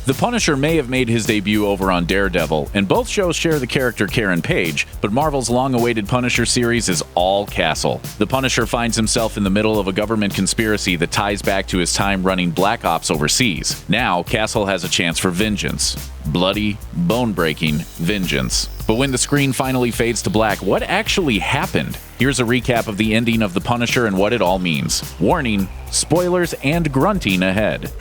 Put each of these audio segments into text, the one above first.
The Punisher may have made his debut over on Daredevil, and both shows share the character Karen Page, but Marvel's long-awaited Punisher series is all Castle. The Punisher finds himself in the middle of a government conspiracy that ties back to his time running Black Ops overseas. Now, Castle has a chance for vengeance. Bloody, bone-breaking vengeance. But when the screen finally fades to black, what actually happened? Here's a recap of the ending of The Punisher and what it all means. Warning, spoilers and grunting ahead.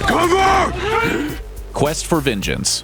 Cover! Quest for Vengeance.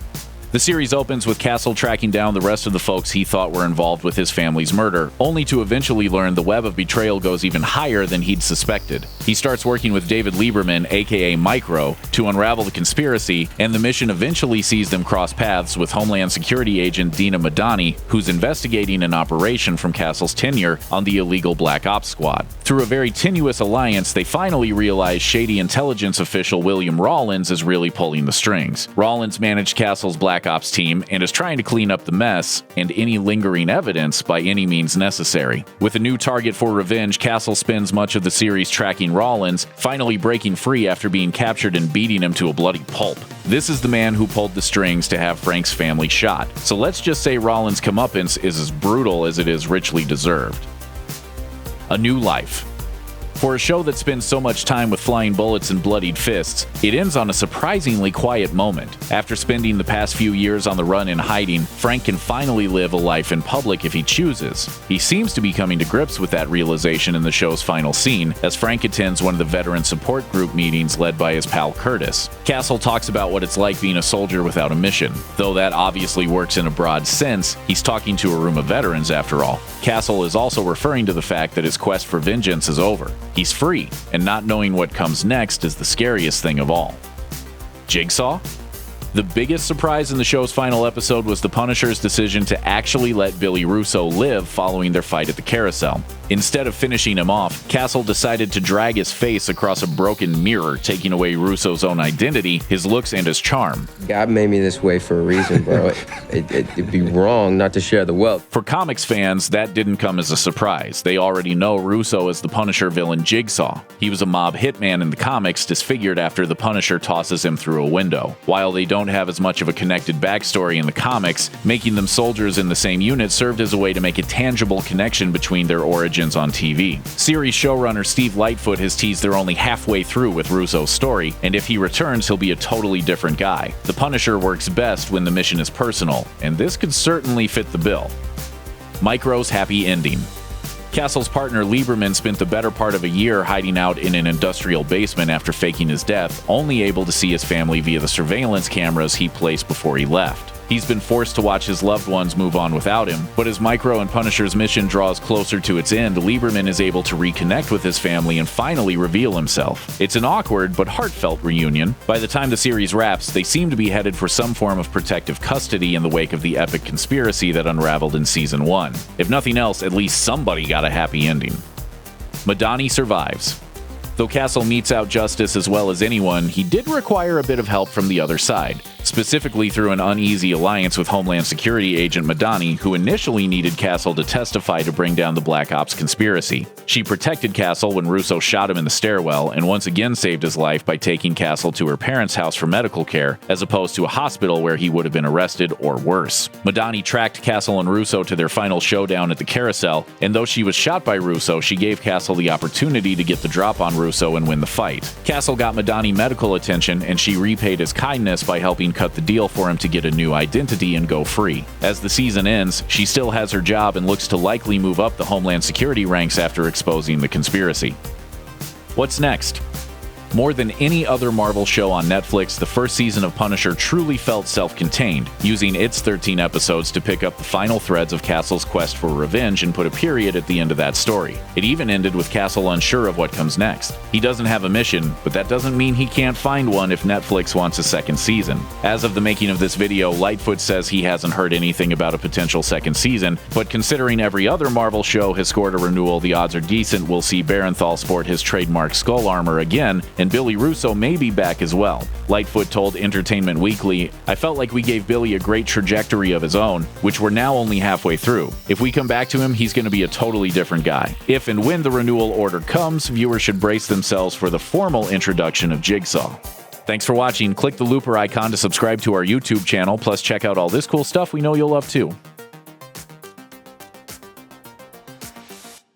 The series opens with Castle tracking down the rest of the folks he thought were involved with his family's murder, only to eventually learn the web of betrayal goes even higher than he'd suspected. He starts working with David Lieberman, aka Micro, to unravel the conspiracy, and the mission eventually sees them cross paths with Homeland Security agent Dina Madani, who's investigating an operation from Castle's tenure on the illegal Black Ops squad. Through a very tenuous alliance, they finally realize shady intelligence official William Rawlins is really pulling the strings. Rawlins managed Castle's Black Ops team and is trying to clean up the mess and any lingering evidence by any means necessary. With a new target for revenge, Castle spends much of the series tracking Rawlins, finally breaking free after being captured and beating him to a bloody pulp. This is the man who pulled the strings to have Frank's family shot, so let's just say Rawlins' comeuppance is as brutal as it is richly deserved. A New Life. For a show that spends so much time with flying bullets and bloodied fists, it ends on a surprisingly quiet moment. After spending the past few years on the run and hiding, Frank can finally live a life in public if he chooses. He seems to be coming to grips with that realization in the show's final scene, as Frank attends one of the veteran support group meetings led by his pal Curtis. Castle talks about what it's like being a soldier without a mission. Though that obviously works in a broad sense, he's talking to a room of veterans after all. Castle is also referring to the fact that his quest for vengeance is over. He's free, and not knowing what comes next is the scariest thing of all. Jigsaw? The biggest surprise in the show's final episode was the Punisher's decision to actually let Billy Russo live following their fight at the carousel. Instead of finishing him off, Castle decided to drag his face across a broken mirror, taking away Russo's own identity, his looks, and his charm. God made me this way for a reason, bro. It'd be wrong not to share the wealth. For comics fans, that didn't come as a surprise. They already know Russo as the Punisher villain Jigsaw. He was a mob hitman in the comics, disfigured after the Punisher tosses him through a window. While they don't have as much of a connected backstory in the comics, making them soldiers in the same unit served as a way to make a tangible connection between their origins on TV. Series showrunner Steve Lightfoot has teased they're only halfway through with Russo's story, and if he returns, he'll be a totally different guy. The Punisher works best when the mission is personal, and this could certainly fit the bill. Micro's happy ending. Castle's partner Lieberman spent the better part of a year hiding out in an industrial basement after faking his death, only able to see his family via the surveillance cameras he placed before he left. He's been forced to watch his loved ones move on without him, but as Micro and Punisher's mission draws closer to its end, Lieberman is able to reconnect with his family and finally reveal himself. It's an awkward but heartfelt reunion. By the time the series wraps, they seem to be headed for some form of protective custody in the wake of the epic conspiracy that unraveled in Season 1. If nothing else, at least somebody got a happy ending. Madani survives. Though Castle metes out justice as well as anyone, he did require a bit of help from the other side, specifically through an uneasy alliance with Homeland Security agent Madani, who initially needed Castle to testify to bring down the Black Ops conspiracy. She protected Castle when Russo shot him in the stairwell, and once again saved his life by taking Castle to her parents' house for medical care, as opposed to a hospital where he would have been arrested or worse. Madani tracked Castle and Russo to their final showdown at the carousel, and though she was shot by Russo, she gave Castle the opportunity to get the drop on Russo and win the fight. Castle got Madani medical attention, and she repaid his kindness by helping cut the deal for him to get a new identity and go free. As the season ends, she still has her job and looks to likely move up the Homeland Security ranks after exposing the conspiracy. What's next? More than any other Marvel show on Netflix, the first season of Punisher truly felt self-contained, using its 13 episodes to pick up the final threads of Castle's quest for revenge and put a period at the end of that story. It even ended with Castle unsure of what comes next. He doesn't have a mission, but that doesn't mean he can't find one if Netflix wants a second season. As of the making of this video, Lightfoot says he hasn't heard anything about a potential second season, but considering every other Marvel show has scored a renewal, the odds are decent we'll see Bernthal sport his trademark skull armor again, and Billy Russo may be back as well. Lightfoot told Entertainment Weekly, "I felt like we gave Billy a great trajectory of his own, which we're now only halfway through. If we come back to him, he's going to be a totally different guy. If and when the renewal order comes, viewers should brace themselves for the formal introduction of Jigsaw." Thanks for watching. Click the looper icon to subscribe to our YouTube channel, plus check out all this cool stuff we know you'll love too.